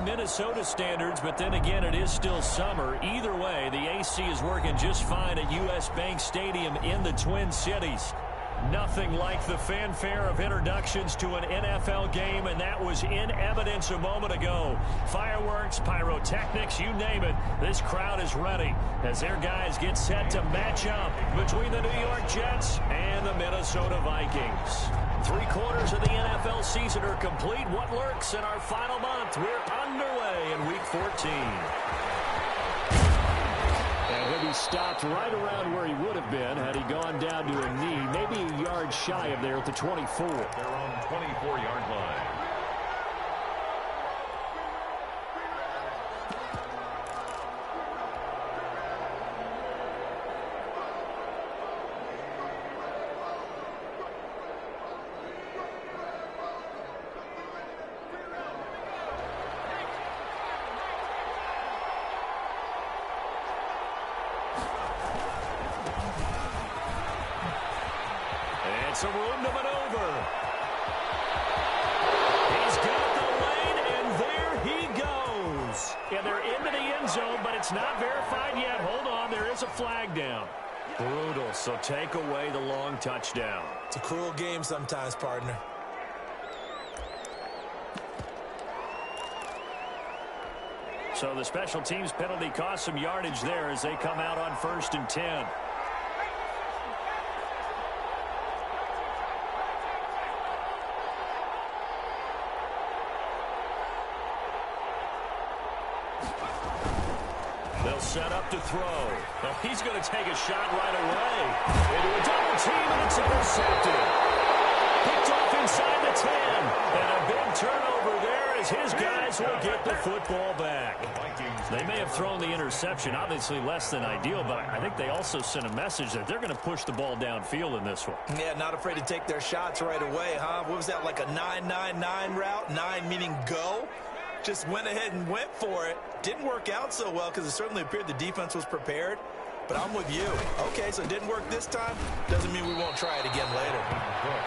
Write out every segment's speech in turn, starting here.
Minnesota standards, but then again, it is still summer. Either way, the AC is working just fine at U.S. Bank Stadium in the Twin Cities. Nothing like the fanfare of introductions to an NFL game, and that was in evidence a moment ago. Fireworks, pyrotechnics, you name it. This crowd is ready as their guys get set to match up between the New York Jets and the Minnesota Vikings. 3/4 of the NFL season are complete. What lurks in our final month? We're underway in Week 14. And he'll be stopped right around where he would have been had he gone down to a knee, maybe a yard shy of there at the 24. They're on 24-yard line. Some room to maneuver. He's got the lane, and there he goes. And they're into the end zone, but it's not verified yet. Hold on, there is a flag down. Brutal, so take away the long touchdown. It's a cruel game sometimes, partner. So the special teams penalty cost some yardage there as they come out on 1st and 10. They'll set up to throw. Well, he's going to take a shot right away. Into a double team, and it's intercepted. Picked off inside the 10. And a big turnover there as his guys will get the football back. They may have thrown the interception, obviously less than ideal, but I think they also sent a message that they're going to push the ball downfield in this one. Yeah, not afraid to take their shots right away, huh? What was that, like a 9-9-9 route? 9 meaning go? Just went ahead and went for it. Didn't work out so well because it certainly appeared the defense was prepared. But I'm with you. Okay, so it didn't work this time. Doesn't mean we won't try it again later.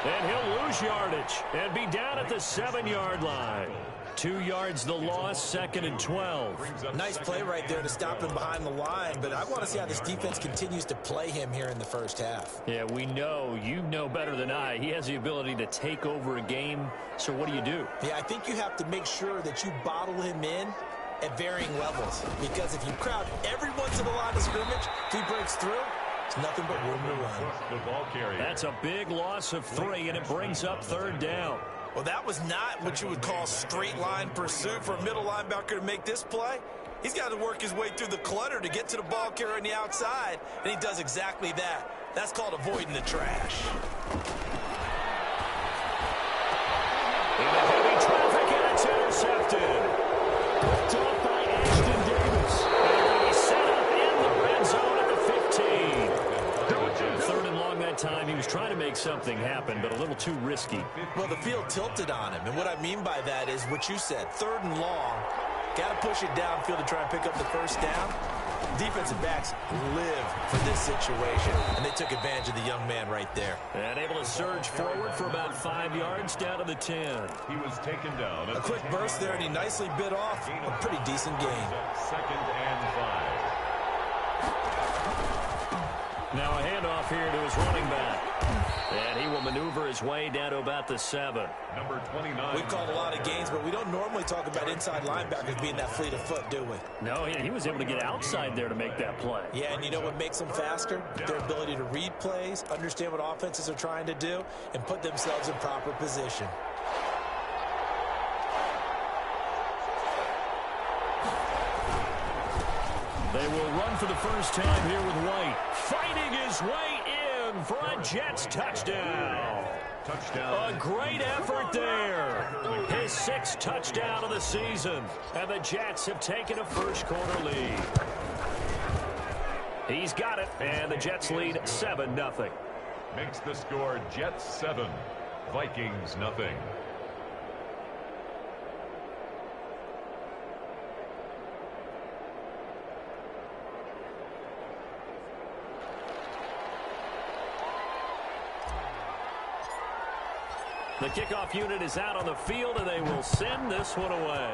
And he'll lose yardage and be down at the 7-yard line. 2 yards the loss, 2nd and 12. Nice play right there to stop him behind the line, but I want to see how this defense continues to play him here in the first half. Yeah, we know. You know better than I. He has the ability to take over a game, so what do you do? Yeah, I think you have to make sure that you bottle him in at varying levels, because if you crowd everyone to the line of scrimmage, if he breaks through, there's nothing but room to run. That's a big loss of 3, and it brings up 3rd down. Well, that was not what you would call straight line pursuit for a middle linebacker to make this play. He's got to work his way through the clutter to get to the ball carrier on the outside, and he does exactly that. That's called avoiding the trash. Into heavy traffic, and it's intercepted. Picked off by Ashton Davis. And he's set up in the red zone at the 15. 3rd and long that time. He was trying to make something happen, but a little too risky. Well, the field tilted on him, and what I mean by that is what you said. 3rd and long, got to push it downfield to try and pick up the first down. Defensive backs live for this situation, and they took advantage of the young man right there. And able to surge forward for about 5 yards down to the 10. He was taken down. A quick burst there, and he nicely bit off a pretty decent gain. 2nd and 5. Now a handoff here to his running back. And he will maneuver his way down to about the 7. Number 29. We've called a lot of games, but we don't normally talk about inside linebackers being that fleet of foot, do we? No, he was able to get outside there to make that play. Yeah, and you know what makes them faster? Their ability to read plays, understand what offenses are trying to do, and put themselves in proper position. They will run for the first time here with White. Fighting his way in for a Jets touchdown. Touchdown. A great effort there. His 6th touchdown of the season. And the Jets have taken a first-quarter lead. He's got it, and the Jets lead 7-0. Makes the score Jets 7, Vikings 0. The kickoff unit is out on the field, and they will send this one away.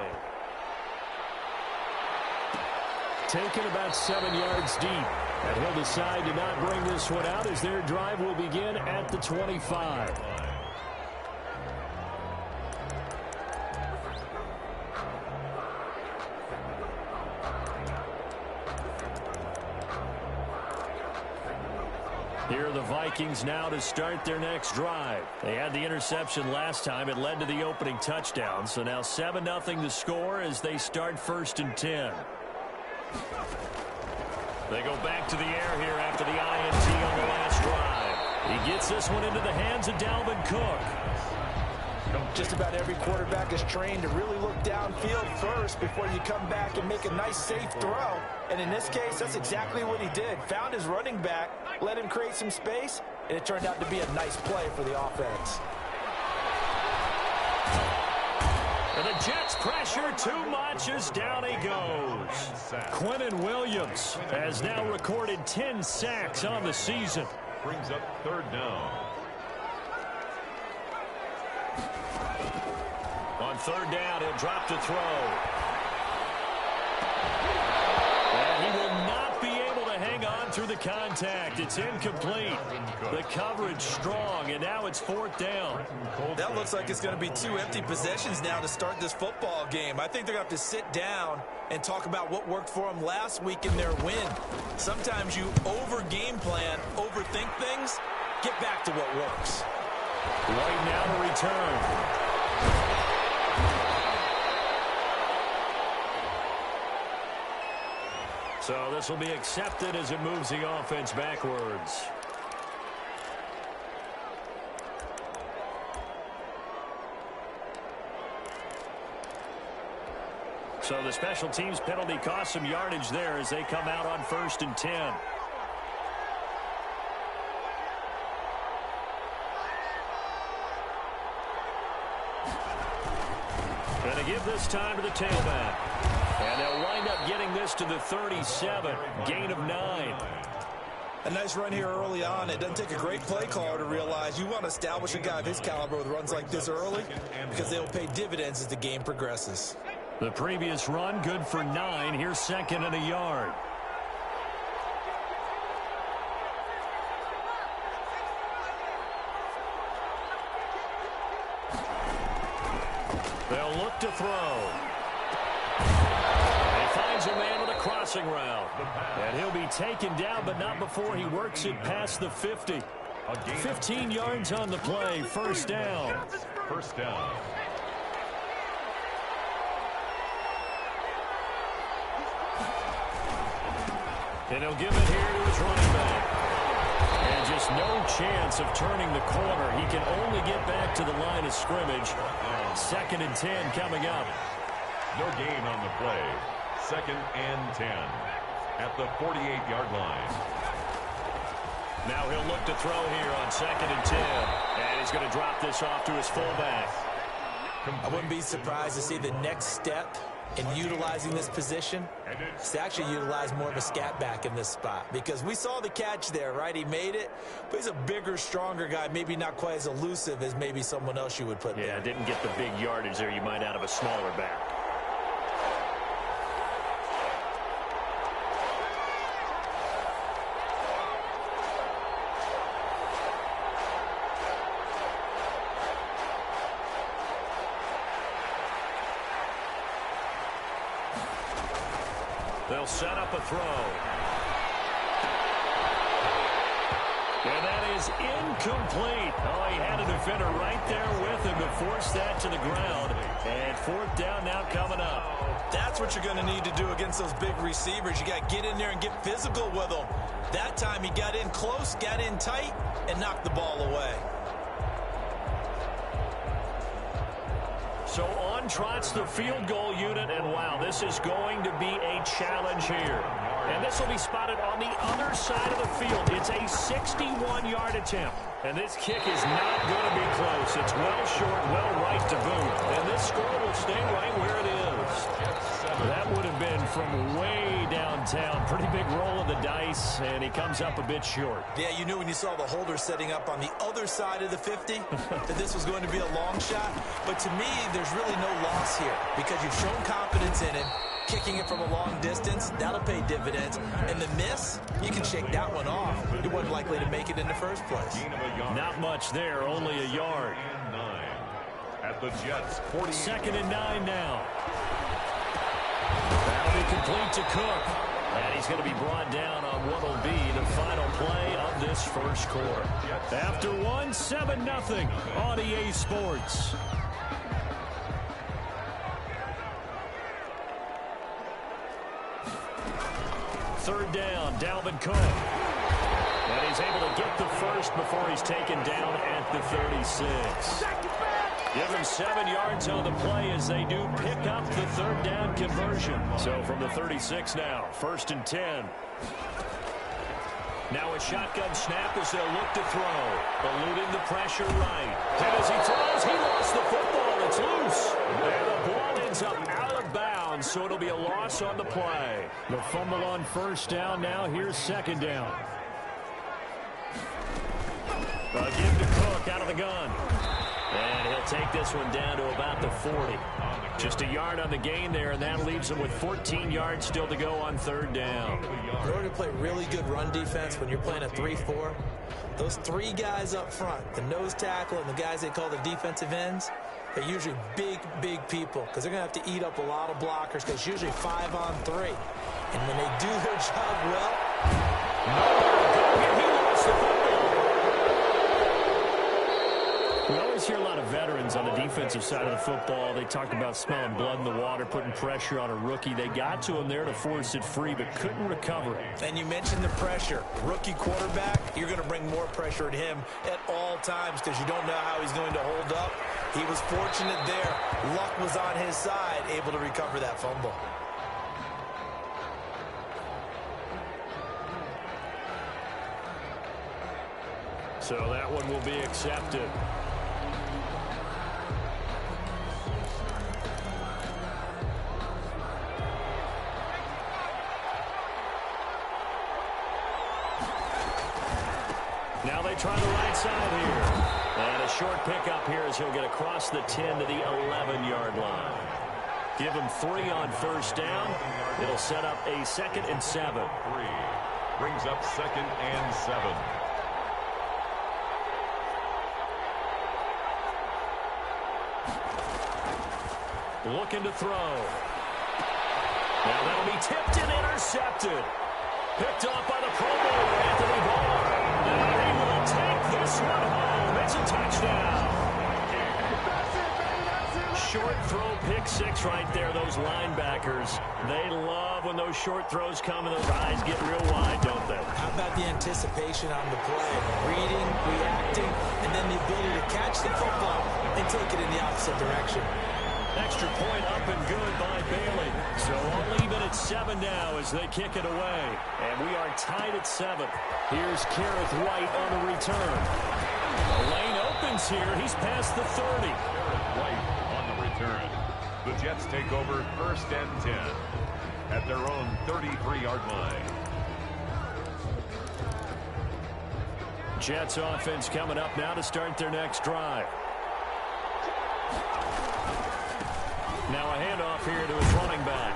taken about 7 yards deep. And he'll decide to not bring this one out as their drive will begin at the 25. Here are the Vikings now to start their next drive. They had the interception last time. It led to the opening touchdown. So now 7-0 the score as they start 1st and 10. They go back to the air here after the INT on the last drive. He gets this one into the hands of Dalvin Cook. Just about every quarterback is trained to really look downfield first before you come back and make a nice, safe throw. And in this case, that's exactly what he did. Found his running back, let him create some space, and it turned out to be a nice play for the offense. And the Jets pressure too much as down he goes. Quentin Williams has now recorded 10 sacks on the season. Brings up 3rd down. On 3rd down, he'll drop to throw. And he will not be able to hang on through the contact. It's incomplete. The coverage strong, and now it's 4th down. That looks like it's going to be 2 empty possessions now to start this football game. I think they're going to have to sit down and talk about what worked for them last week in their win. Sometimes you over-game plan, overthink things, get back to what works. Right now to return. So this will be accepted as it moves the offense backwards. So the special teams penalty cost some yardage there as they come out on 1st and 10. Going to give this time to the tailback. And they'll wind up getting this to the 37. Gain of 9. A nice run here early on. It doesn't take a great play caller to realize you want to establish a guy of his caliber with runs like this early because they will pay dividends as the game progresses. The previous run good for 9. Here's 2nd and a yard. They'll look to throw. He finds a man with a crossing route. And he'll be taken down, but not before he works it past the 50. 15 yards on the play. 1st down. 1st down. And he'll give it here to his running back. And just no chance of turning the corner. He can only get back to the line of scrimmage. 2nd and 10 coming up. No gain on the play. 2nd and 10 at the 48-yard line. Now he'll look to throw here on 2nd and 10. And he's going to drop this off to his fullback. I wouldn't be surprised to see the next step in utilizing this position is to actually utilize more of a scat back in this spot, because we saw the catch there, right? He made it, but he's a bigger, stronger guy, maybe not quite as elusive as maybe someone else you would put there. Yeah, didn't get the big yardage there you might out of a smaller back. They'll set up a throw. And that is incomplete. Oh, he had a defender right there with him to force that to the ground. And 4th down now coming up. That's what you're going to need to do against those big receivers. You got to get in there and get physical with them. That time he got in close, got in tight, and knocked the ball away. So on trots the field goal unit, and wow, this is going to be a challenge here. And this will be spotted on the other side of the field. It's a 61-yard attempt. And this kick is not going to be close. It's well short, well right to boot. And this score will stay right where it is. That would have been from way downtown. Pretty big roll of the dice, and he comes up a bit short. Yeah, you knew when you saw the holder setting up on the other side of the 50 that this was going to be a long shot. But to me, there's really no loss here because you've shown confidence in him. Kicking it from a long distance, that'll pay dividends. And the miss, you can shake that one off. He wasn't likely to make it in the first place. Not much there, only a yard. At the Jets, 40. 2nd and 9 now. That'll be complete to Cook. And he's going to be brought down on what will be the final play of this first quarter. After one, 7-0 on EA Sports. Third down, Dalvin Cook. And he's able to get the first before he's taken down at the 36. Give him 7 yards on the play as they do pick up the third down conversion. So from the 36 now, 1st and 10. Now a shotgun snap as they'll look to throw. Eluding the pressure right. And as he throws, he lost the football. It's loose. And the ball ends up out of bounds, so it'll be a loss on the play. The fumble on 1st down. Now here's 2nd down. A give to Cook out of the gun. And he'll take this one down to about the 40. Just a yard on the gain there, and that leaves him with 14 yards still to go on 3rd down. In order to play really good run defense when you're playing a 3-4, those 3 guys up front, the nose tackle and the guys they call the defensive ends, they're usually big, big people because they're going to have to eat up a lot of blockers because it's usually 5 on 3. And when they do their job well, he lost the football. We always hear a lot of veterans on the defensive side of the football. They talked about smelling blood in the water, putting pressure on a rookie. They got to him there to force it free, but couldn't recover it. And you mentioned the pressure. Rookie quarterback, you're going to bring more pressure at him at all times because you don't know how he's going to hold up. He was fortunate there. Luck was on his side, able to recover that fumble. So that one will be accepted. Now they try the right side here. And a short pickup here as he'll get across the 10 to the 11-yard line. Give him 3 on 1st down. It'll set up a 2nd and 7. 3 brings up 2nd and 7. Looking to throw. Now that'll be tipped and intercepted. Picked off by the Pro Bowler, Anthony Barr. And he will take this one home. It's a touchdown. Short throw, pick 6 right there. Those linebackers, they love when those short throws come and those eyes get real wide, don't they? How about the anticipation on the play? Reading, reacting, and then the ability to catch the football and take it in the opposite direction. Extra point up and good by Bailey. So all even at 7 now as they kick it away. And we are tied at 7. Here's Kareth White on the return. The lane opens here. He's past the 30. Kareth White on the return. The Jets take over 1st and 10 at their own 33-yard line. Jets offense coming up now to start their next drive. Now a handoff here to his running back.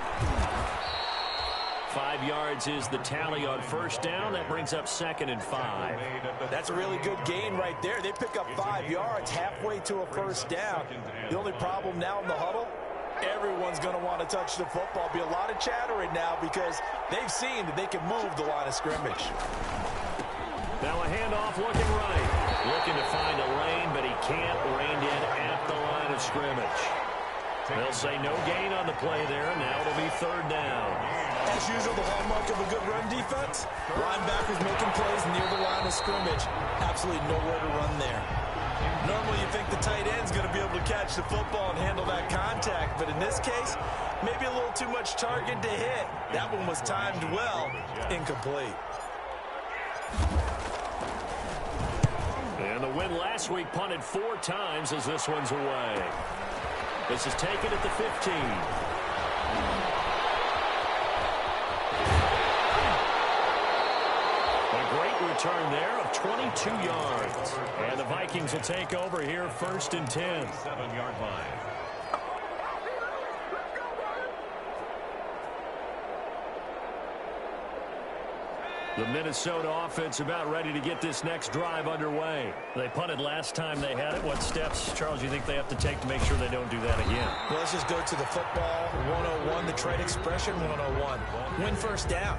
5 yards is the tally on 1st down. That brings up 2nd and 5. That's a really good gain right there. They pick up 5 yards halfway to a 1st down. The only problem now in the huddle, everyone's going to want to touch the football. Be a lot of chattering now because they've seen that they can move the line of scrimmage. Now a handoff looking right. Looking to find a lane, but he can't. Reined in at the line of scrimmage. They'll say no gain on the play there. Now it'll be 3rd down. As usual, the hallmark of a good run defense, linebackers making plays near the line of scrimmage. Absolutely nowhere to run there. Normally you think the tight end's going to be able to catch the football and handle that contact, but in this case, maybe a little too much target to hit. That one was timed well, incomplete. And the win last week punted 4 times as this one's away. This is taken at the 15. A great return there of 22 yards. And the Vikings will take over here 1st and 10. 7-yard line. The Minnesota offense about ready to get this next drive underway. They punted last time they had it. What steps, Charles, you think they have to take to make sure they don't do that again? Well, let's just go to the football 101, the trade expression 101. Win first down.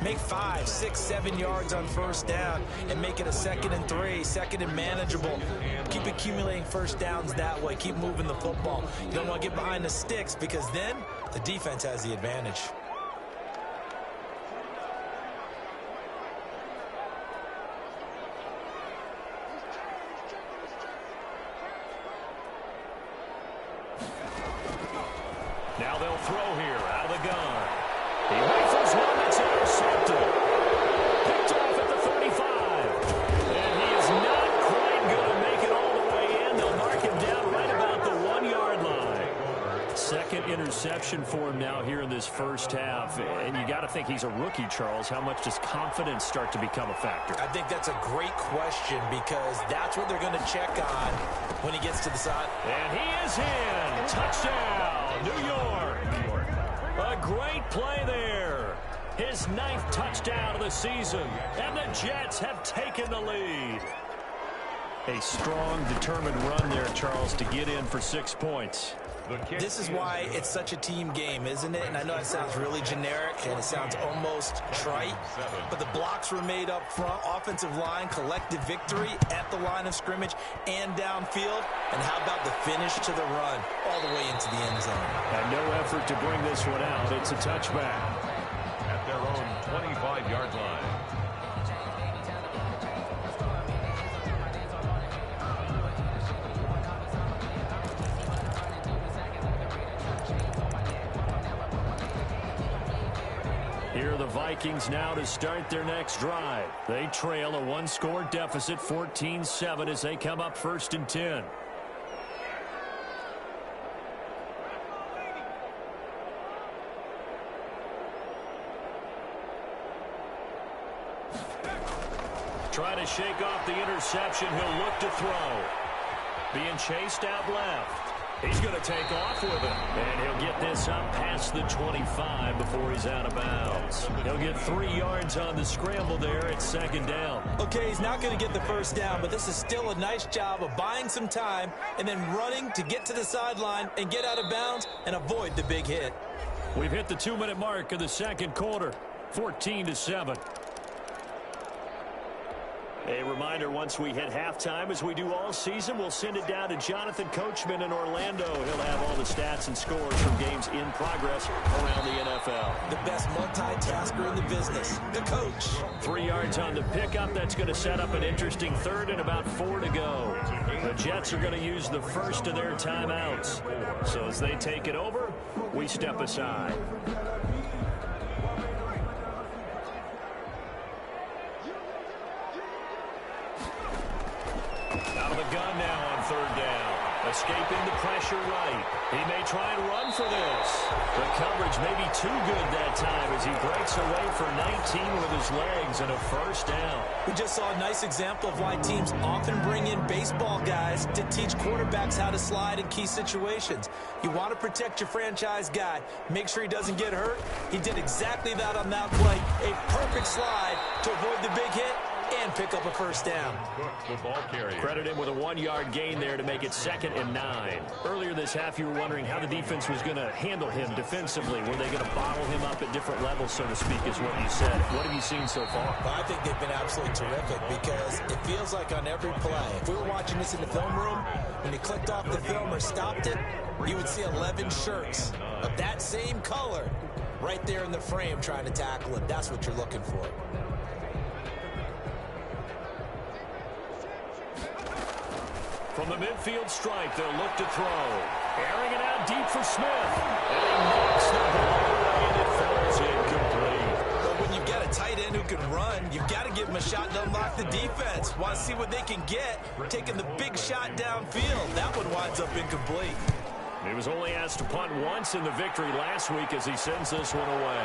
Make 5, 6, 7 yards on first down and make it a 2nd and 3, 2nd and manageable. Keep accumulating first downs that way. Keep moving the football. You don't want to get behind the sticks because then the defense has the advantage. Now they'll throw here out of the gun. He rifles one that's intercepted. Picked off at the 35. And he is not quite going to make it all the way in. They'll mark him down right about the 1-yard line. Second interception for him now here in this first half. And you got to think he's a rookie, Charles. How much does confidence start to become a factor? I think that's a great question because that's what they're going to check on when he gets to the side. And he is in. Touchdown, New York. A great play there. His 9th touchdown of the season. And the Jets have taken the lead. A strong, determined run there, Charles, to get in for 6 points. This is why it's such a team game, isn't it? And I know it sounds really generic and it sounds almost trite, but the blocks were made up front, offensive line, collective victory at the line of scrimmage and downfield. And how about the finish to the run all the way into the end zone? And no effort to bring this one out. It's a touchback. At their own 25-yard line. Here are the Vikings now to start their next drive. They trail a 1-score deficit, 14-7, as they come up 1st and 10. Trying to shake off the interception. He'll look to throw. Being chased out left. He's going to take off with it. And he'll get this up past the 25 before he's out of bounds. He'll get 3 yards on the scramble there at 2nd down. Okay, he's not going to get the first down, but this is still a nice job of buying some time and then running to get to the sideline and get out of bounds and avoid the big hit. We've hit the 2-minute mark of the 2nd quarter, 14-7. A reminder, once we hit halftime, as we do all season, we'll send it down to Jonathan Coachman in Orlando. He'll have all the stats and scores from games in progress around the NFL. The best multitasker in the business, the coach. 3 yards on the pickup. That's going to set up an interesting 3rd and about 4 to go. The Jets are going to use the first of their timeouts. So as they take it over, we step aside. Out of the gun now on 3rd down. Escaping the pressure right. He may try and run for this. The coverage may be too good that time as he breaks away for 19 with his legs and a 1st down. We just saw a nice example of why teams often bring in baseball guys to teach quarterbacks how to slide in key situations. You want to protect your franchise guy. Make sure he doesn't get hurt. He did exactly that on that play. A perfect slide to avoid the big hit and pick up a 1st down. Credit him with a 1-yard gain there to make it 2nd and 9. Earlier this half, you were wondering how the defense was going to handle him defensively. Were they going to bottle him up at different levels, so to speak, is what you said. What have you seen so far? Well, I think they've been absolutely terrific because it feels like on every play, if we were watching this in the film room, when he clicked off the film or stopped it, you would see 11 shirts of that same color right there in the frame trying to tackle him. That's what you're looking for. From the midfield stripe, they'll look to throw. Airing it out deep for Smith. And he knocks the ball away, and it falls incomplete. But when you've got a tight end who can run, you've got to give him a shot to unlock the defense. Want to see what they can get, taking the big shot downfield. That one winds up incomplete. He was only asked to punt once in the victory last week as he sends this one away.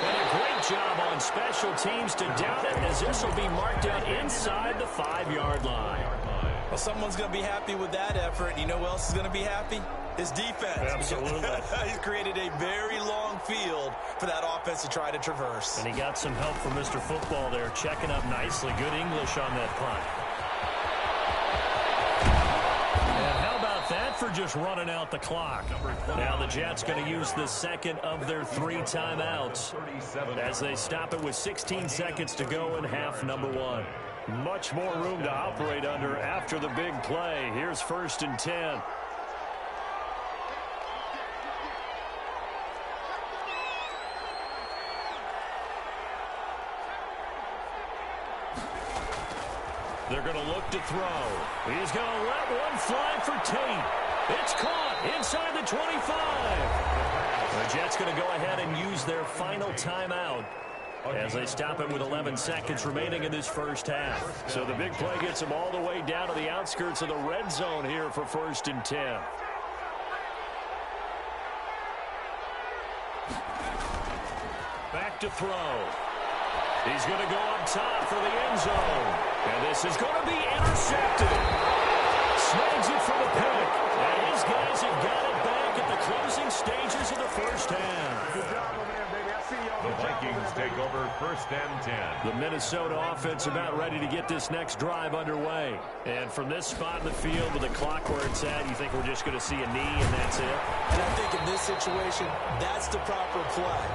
And a great job on special teams to down it as this will be marked out inside the 5-yard line. Well, someone's going to be happy with that effort. You know who else is going to be happy? His defense. Absolutely. He's created a very long field for that offense to try to traverse. And he got some help from Mr. Football there, checking up nicely. Good English on that punt. And how about that for just running out the clock? Now the Jets going to use the second of their 3 timeouts as they stop it with 16 seconds to go in half number 1. Much more room to operate under after the big play. Here's 1st and 10. They're going to look to throw. He's going to let one fly for Tate. It's caught inside the 25. The Jets going to go ahead and use their final timeout as they stop it with 11 seconds remaining in this first half. So the big play gets them all the way down to the outskirts of the red zone here for 1st and 10. Back to throw. He's going to go up top for the end zone. And this is going to be intercepted. Snags it for the pick. And his guys have got it back at the closing stages of the first half. Good job, man, baby. I see y'all. The Vikings take over 1st and 10. The Minnesota offense about ready to get this next drive underway. And from this spot in the field with the clock where it's at, you think we're just going to see a knee and that's it? And I think in this situation, that's the proper play.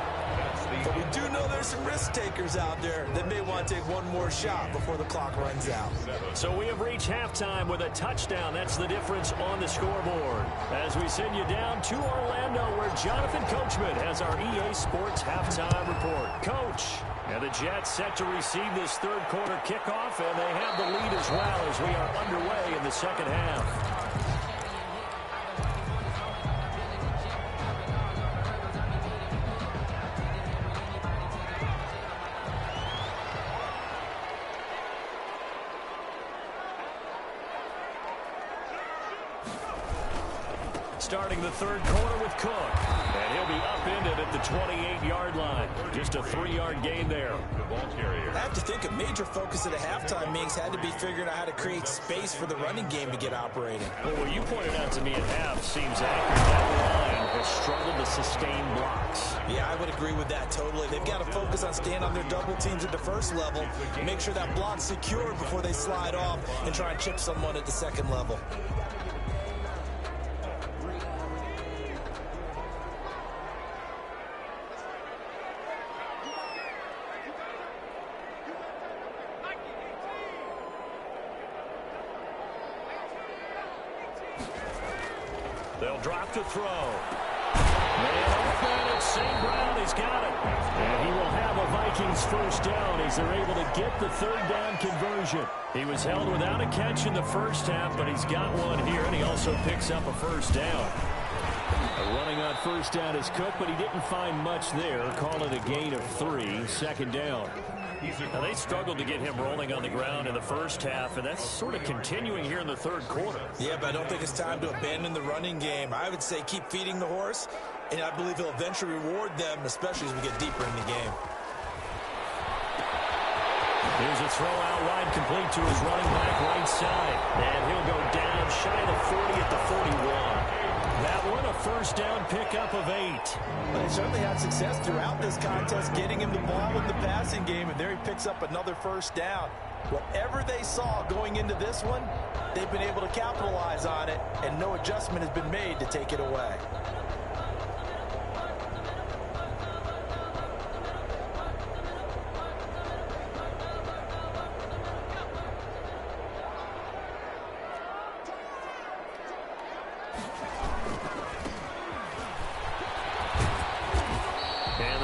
But we do know there's some risk takers out there that may want to take one more shot before the clock runs out. So we have reached halftime with a touchdown. That's the difference on the scoreboard. As we send you down to Orlando, where Jonathan Coachman has our EA Sports halftime report. Coach, and the Jets set to receive this third quarter kickoff, and they have the lead as well as we are underway in the second half. Starting the third quarter with Cook. And he'll be upended at the 28-yard line. Just a 3-yard gain there. The ball carrier. I have to think a major focus of the halftime meetings had to be figuring out how to create space for the running game to get operating. Well, what you pointed out to me at half seems accurate. That line has struggled to sustain blocks. Yeah, I would agree with that totally. They've got to focus on staying on their double teams at the first level, make sure that block's secured before they slide off and try and chip someone at the second level. They'll drop to throw. And open, it's St. Brown. He's got it. And he will have a Vikings first down as they're able to get the third down conversion. He was held without a catch in the first half, but he's got one here, and he also picks up a first down. Running on first down is Cook, but he didn't find much there. Call it a gain of 3, 2nd down. Now, they struggled to get him rolling on the ground in the first half, and that's sort of continuing here in the third quarter. Yeah, but I don't think it's time to abandon the running game. I would say keep feeding the horse, and I believe he'll eventually reward them, especially as we get deeper in the game. Here's a throw out wide, complete to his running back right side. And he'll go down shy of the 40 at the 41. That one a first down pickup of 8. But they certainly had success throughout this contest, getting him the ball in the passing game, and there he picks up another first down. Whatever they saw going into this one, they've been able to capitalize on it, and no adjustment has been made to take it away.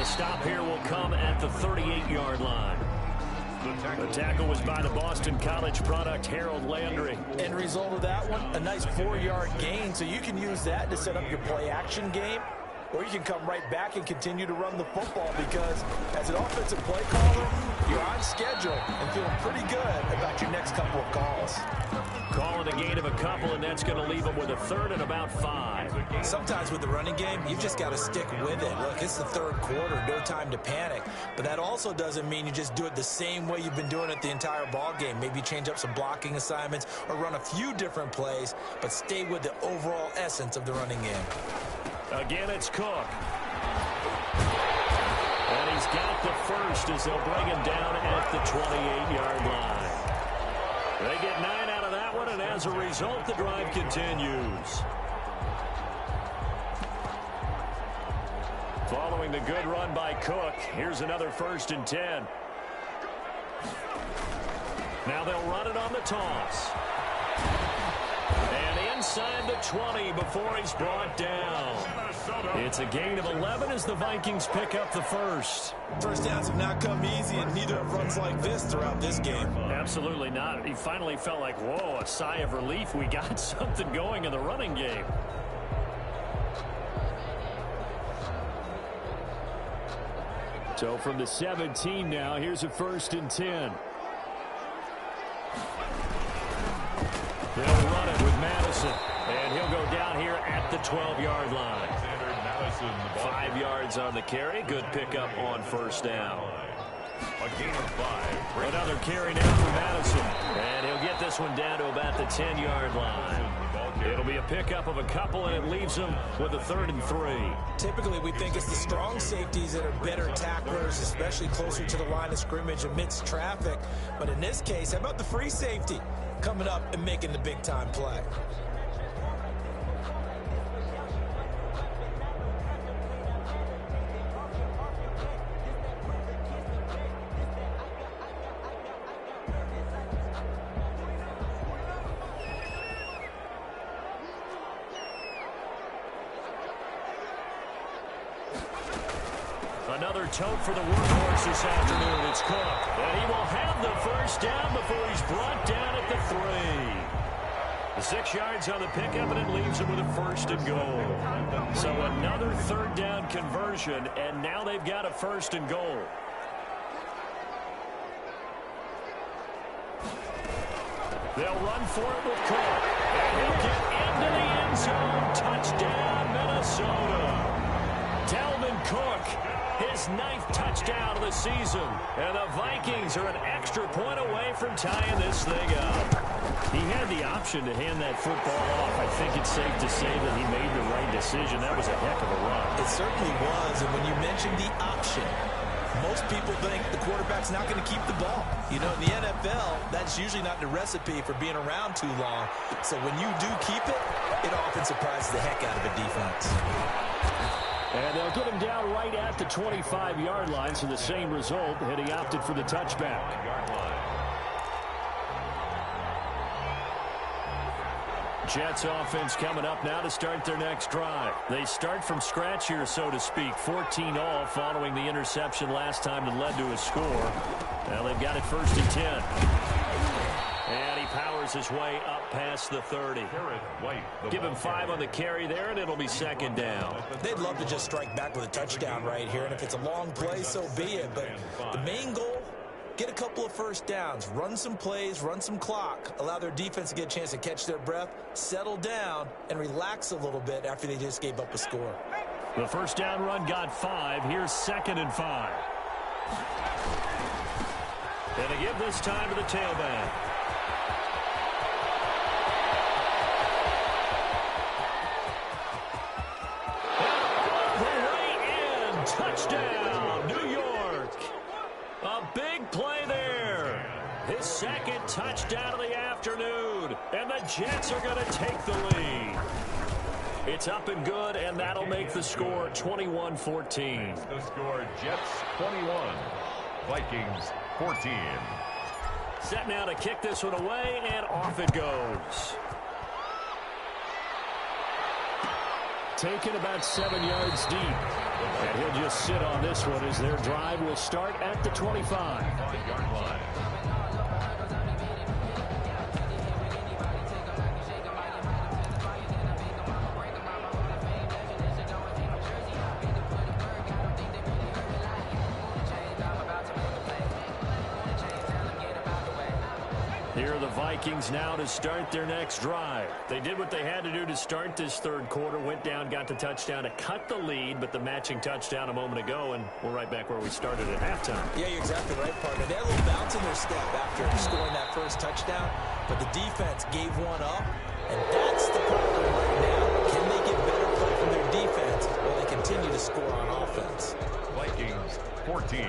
Stop here will come at the 38-yard line. The tackle was by the Boston College product, Harold Landry. End result of that one, a nice 4-yard gain, so you can use that to set up your play-action game. or you can come right back and continue to run the football, because as an offensive play caller, you're on schedule and feeling pretty good about your next couple of calls. Calling a gain of a couple, and that's going to leave them with a third and about 5. Sometimes with the running game, you've just got to stick with it. Look, it's the third quarter, no time to panic. But that also doesn't mean you just do it the same way you've been doing it the entire ball game. Maybe change up some blocking assignments or run a few different plays, but stay with the overall essence of the running game. Again, it's Cook. And he's got the first as they'll bring him down at the 28-yard line. They get 9 out of that one, and as a result, the drive continues. Following the good run by Cook, here's another 1st and 10. Now they'll run it on the toss. And inside the 20 before he's brought down. It's a gain of 11 as the Vikings pick up the first. First downs have not come easy, and neither have runs like this throughout this game. Absolutely not. He finally felt like, whoa, a sigh of relief. We got something going in the running game. So from the 17 now, here's a 1st and 10. They'll run it with Madison, and he'll go down here at the 12-yard line. 5 yards on the carry. Good pickup on 1st down. A gain of 5. Another carry now for Madison, and he'll get this one down to about the 10-yard line. It'll be a pickup of a couple, and it leaves him with a 3rd and 3. Typically, we think it's the strong safeties that are better tacklers, especially closer to the line of scrimmage amidst traffic. But in this case, how about the free safety coming up and making the big-time play? Another tote for the workhorse this afternoon. It's Cook. And he will have the 1st down before he's brought down at the 3. The 6 yards on the pickup, and it leaves him with a 1st and goal. So another 3rd down conversion, and now they've got a 1st and goal. They'll run for it with Cook. And he'll get into the end zone. Touchdown, Minnesota. Dalvin Cook, his 9th touchdown of the season. And the Vikings are an extra point away from tying this thing up. He had the option to hand that football off. I think it's safe to say that he made the right decision. That was a heck of a run. It certainly was. And when you mentioned the option, most people think the quarterback's not going to keep the ball. You know, in the NFL, that's usually not the recipe for being around too long. So when you do keep it, it often surprises the heck out of a defense. And they'll get him down right at the 25-yard line, so the same result, and he opted for the touchback. Jets offense coming up now to start their next drive. They start from scratch here, so to speak. 14-all following the interception last time that led to a score. Now they've got it 1st and 10. And he powers his way up past the 30. Give him 5 on the carry there, and it'll be 2nd down. They'd love to just strike back with a touchdown right here, and if it's a long play, so be it. But the main goal, get a couple of 1st downs, run some plays, run some clock, allow their defense to get a chance to catch their breath, settle down, and relax a little bit after they just gave up a score. The 1st down run got 5. Here's 2nd and 5. And they give this time to the tailback. Touchdown, New York. A big play there. His 2nd touchdown of the afternoon. And the Jets are going to take the lead. It's up and good, and that'll make the score 21-14. The score, Jets 21, Vikings 14. Set now to kick this one away, and off it goes. Taken about 7 yards deep. And he'll just sit on this one as their drive will start at the 25-yard line. Here are the Vikings now to start their next drive. They did what they had to do to start this third quarter, went down, got the touchdown to cut the lead, but the matching touchdown a moment ago, and we're right back where we started at halftime. Yeah, you're exactly right, partner. They had a little bounce in their step after scoring that first touchdown, but the defense gave one up, and that's the problem right now. Can they get better play from their defense while they continue to score on offense? Vikings 14.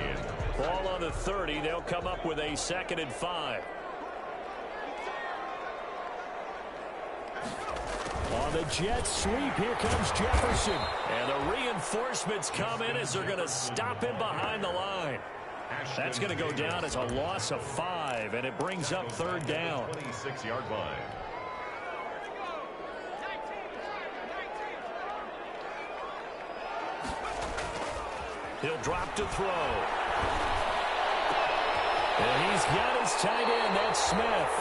Ball on the 30. They'll come up with a 2nd and 5. On the Jets sweep, here comes Jefferson. And the reinforcements come in as they're going to stop him behind the line. That's going to go down as a loss of 5, and it brings up 3rd down. 26-yard line. He'll drop to throw. And he's got his tight end, that's Smith.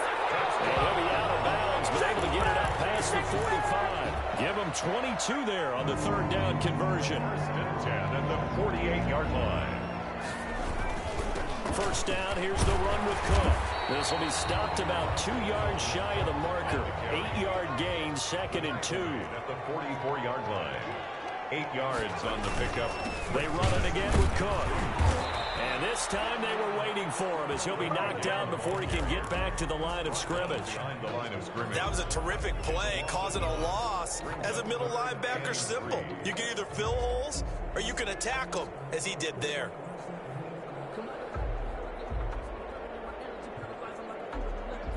And he'll be out of bounds, but able to get it up past the 45. Give him 22 there on the 3rd down conversion. 1st and 10 at the 48-yard line. First down, here's the run with Cook. This will be stopped about 2 yards shy of the marker. 8-yard gain, 2nd and 2. At the 44-yard line. 8 yards on the pickup. They run it again with Cook. And this time they were waiting for him as he'll be knocked down before he can get back to the line of scrimmage. Behind the line of scrimmage. That was a terrific play, causing a loss. As a middle linebacker, simple. You can either fill holes or you can attack them, as he did there.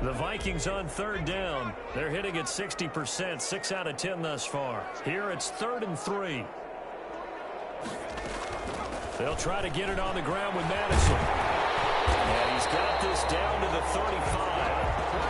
The Vikings on 3rd down. They're hitting at 60%, 6 out of 10 thus far. Here it's 3rd and 3. They'll try to get it on the ground with Madison. And he's got this down to the 35.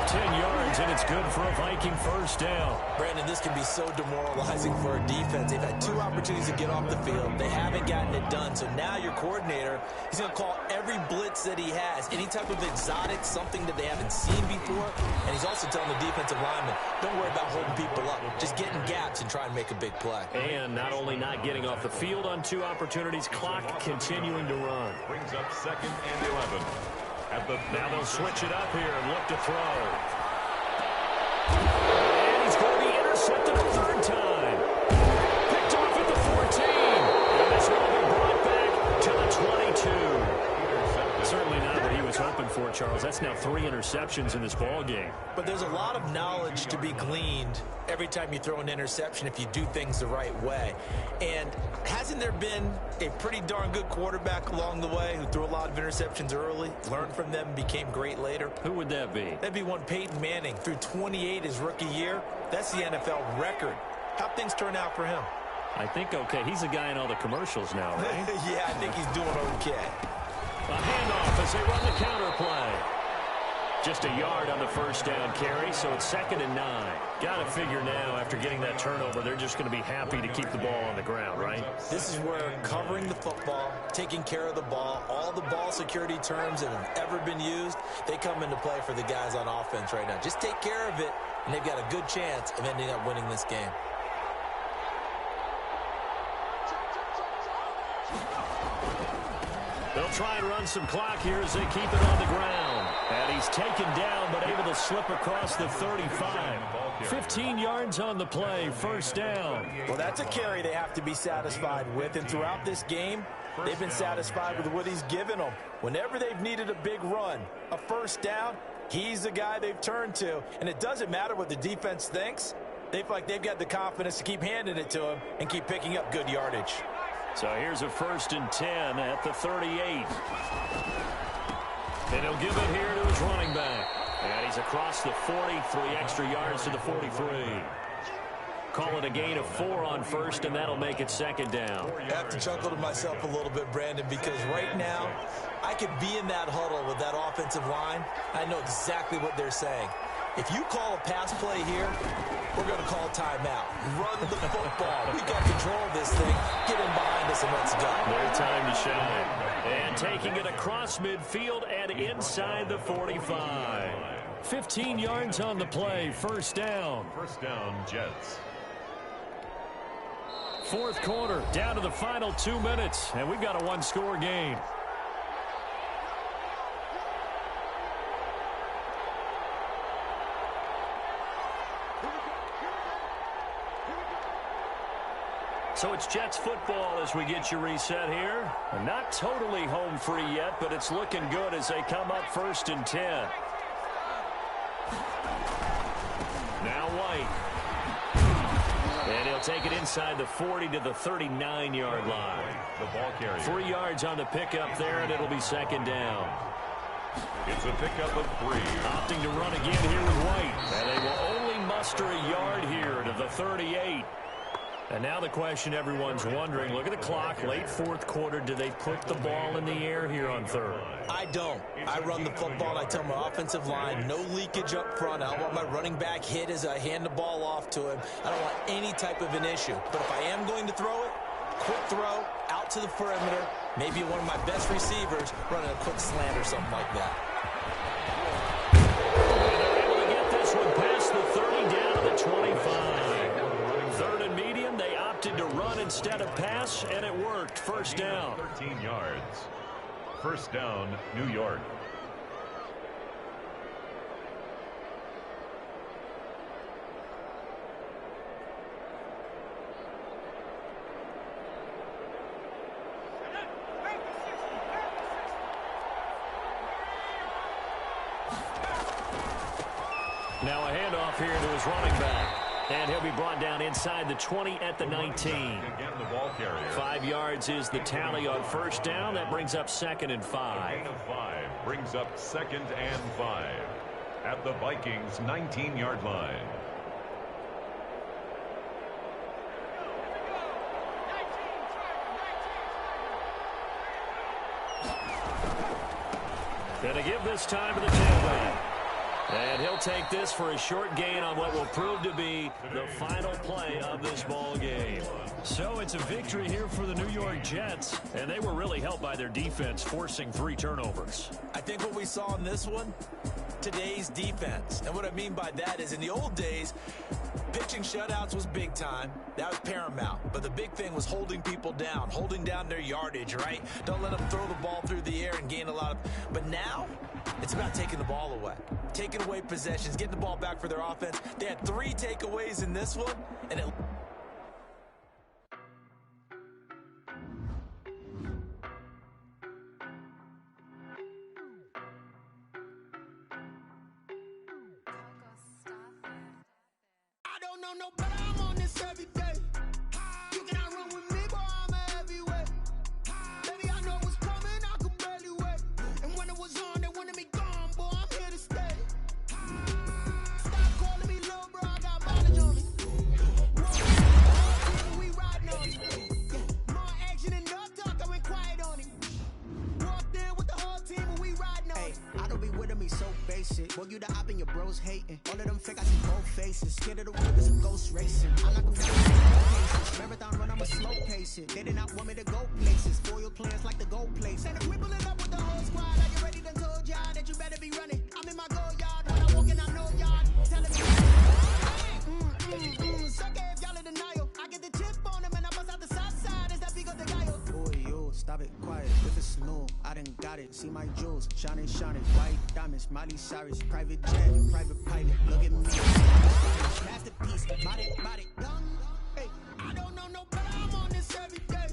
10 yards, and it's good for a Viking first down. Brandon, this can be so demoralizing for a defense. They've had 2 opportunities to get off the field. They haven't gotten it done. So now your coordinator, he's going to call every blitz that he has, any type of exotic, something that they haven't seen before. And he's also telling the defensive lineman, don't worry about holding people up. Just get in gaps and try and make a big play. And not only not getting off the field on 2 opportunities, clock continuing to run. Brings up 2nd and 11. Now they'll switch it up here and look to throw. And he's going to be intercepted a 3rd time. Picked off at the 14. And this will be brought back to the 22. Certainly not what he was hoping for, Charles. That's now 3 interceptions in this ball game. But there's a lot of knowledge to be gleaned every time you throw an interception if you do things the right way. And hasn't there been a pretty darn good quarterback along the way who threw a lot of interceptions early, learned from them, and became great later? Who would that be? That'd be one Peyton Manning. Threw 28 his rookie year. That's the NFL record. How'd things turn out for him? I think okay. He's a guy in all the commercials now, right? Yeah, I think he's doing okay. A handoff as they run the counter play. Just a yard on the first down carry, so it's 2nd and 9. Got to figure now, after getting that turnover, they're just going to be happy to keep the ball on the ground, right? This is where covering the football, taking care of the ball, all the ball security terms that have ever been used, they come into play for the guys on offense right now. Just take care of it, and they've got a good chance of ending up winning this game. They'll try and run some clock here as they keep it on the ground. And he's taken down, but able to slip across the 35. 15 yards on the play, first down. Well, that's a carry they have to be satisfied with. And throughout this game, they've been satisfied with what he's given them. Whenever they've needed a big run, a first down, he's the guy they've turned to. And it doesn't matter what the defense thinks. They feel like they've got the confidence to keep handing it to him and keep picking up good yardage. So here's a 1st and 10 at the 38. And he'll give it here to his running back. And he's across the 40, 3 extra yards to the 43. Call it a gain of 4 on first, and that'll make it 2nd down. I have to chuckle to myself a little bit, Brandon, because right now I could be in that huddle with that offensive line. I know exactly what they're saying. If you call a pass play here, we're going to call timeout. Run the football. We've got control of this thing. Get in behind us and let's go. Their time to shine. And taking it across midfield and inside the 45. 15 yards on the play. First down. First down, Jets. 4th quarter, down to the final 2 minutes, and we've got a 1-score game. So it's Jets football as we get you reset here. Not totally home free yet, but it's looking good as they come up 1st and 10. Now White. And he'll take it inside the 40 to the 39-yard line. The ball carrier. 3 yards on the pickup there, and it'll be 2nd down. It's a pickup of 3. Opting to run again here with White. And they will only muster a yard here to the 38. And now the question everyone's wondering, look at the clock, late 4th quarter, do they put the ball in the air here on 3rd? I don't. I run the football, and I tell my offensive line, no leakage up front. I don't want my running back hit as I hand the ball off to him. I don't want any type of an issue. But if I am going to throw it, quick throw, out to the perimeter, maybe one of my best receivers running a quick slant or something like that. And they're able to get this one past the 30 down to the 25. 3rd and medium, they opted to run instead of pass, and it worked. 1st down. 13 yards. 1st down, New York. Now a handoff here to his running back. And he'll be brought down inside the 20 at the 19. Again, the ball carrier. 5 yards is the tally on 1st down. That brings up 2nd and 5. Gain of 5 brings up 2nd and 5 at the Vikings' 19-yard line. Gonna give this time to the tailback. And he'll take this for a short gain on what will prove to be the final play of this ball game. So it's a victory here for the New York Jets, and they were really helped by their defense forcing 3 turnovers. I think what we saw in this one, today's defense. And what I mean by that is in the old days, pitching shutouts was big time. That was paramount. But the big thing was holding people down, holding down their yardage, right? Don't let them throw the ball through the air and gain a lot of... But now, it's about taking the ball away. Taking away possessions, getting the ball back for their offense. They had 3 takeaways in this one, and it... No, but I'm on this every day. You cannot run with me, boy, I'm a heavyweight. Baby, I know what's coming, I could barely wait. And when it was on, they wanted me gone, boy, I'm here to stay. Stop calling me little bro, I got mileage on me. We riding on it. Yeah. More action and no talk, I went quiet on it. Walked in with the whole team and we riding on it. I don't be with me so basic. Boy, you the op and your bros hating. All of them fake, I see both faces. Scared of the world, cause I'm ghost racing. I knock them down in cases. Marathon run, I'm a slow pace it. They did not want me to go places. Foil plans like the go place. And if we pulling up with the whole squad, are you ready? Done told y'all that you better be running. I'm in my go yard. When I walk in, I know y'all telling me. Suck it if y'all in denial. I get the chip on them and I bust out the south side. Is that Pico de Gallo? Boy, yo, stop it, quiet. If it's new, I done got it. See my jewels, shining, shining. White diamonds, Miley Cyrus, private jet, private pilot. Look at me. Masterpiece, body, done. Hey, I don't know no better, I'm on this every day.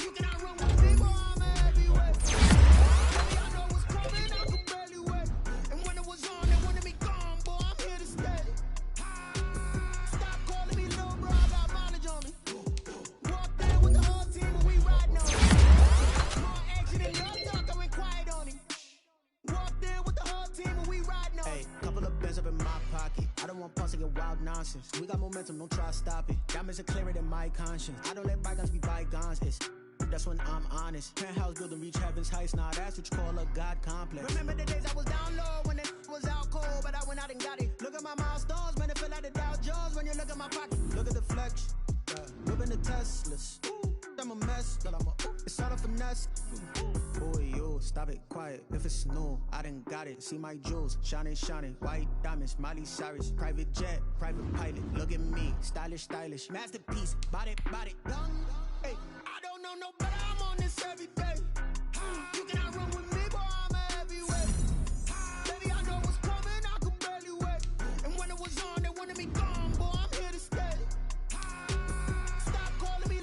You cannot run with me, boy, I'm a heavyweight. Baby, I know what's coming, I could barely wait. And when it was on, they wanted me gone, boy, I'm here to stay. Stop calling me little bro, I got mileage on me. Walked in with the whole team and we riding on it. More action and no talk, I went quiet on it. Walked in with the whole team and we riding on it. Hey, couple of bands up in my pocket. I don't want pause to get wild nonsense. We got momentum, don't try to stop it. Diamonds are clearer than my conscience. I don't let bygones be bygones. It's that's when I'm honest. Penthouse building reach heaven's heights. Nah, that's what you call a God complex. Remember the days I was down low when it was out cold, but I went out and got it. Look at my milestones, man, it feel like the Dow Jones when you look at my pocket. Look at the flex. Whipping the Teslas. I'm a mess, but it's all a finesse. Boy, yo, stop it, quiet. If it's new, I done got it. See my jewels, shining, shining. White diamonds, Miley Cyrus, private jet, private pilot. Look at me, stylish, stylish. Masterpiece, body, done. Hey, I don't know no better, I'm on this every day. You cannot run with me, boy, I'm a heavyweight. Baby, I know what's coming, I could barely wait. And when it was on, they wanted me gone, boy, I'm here to stay. Stop calling me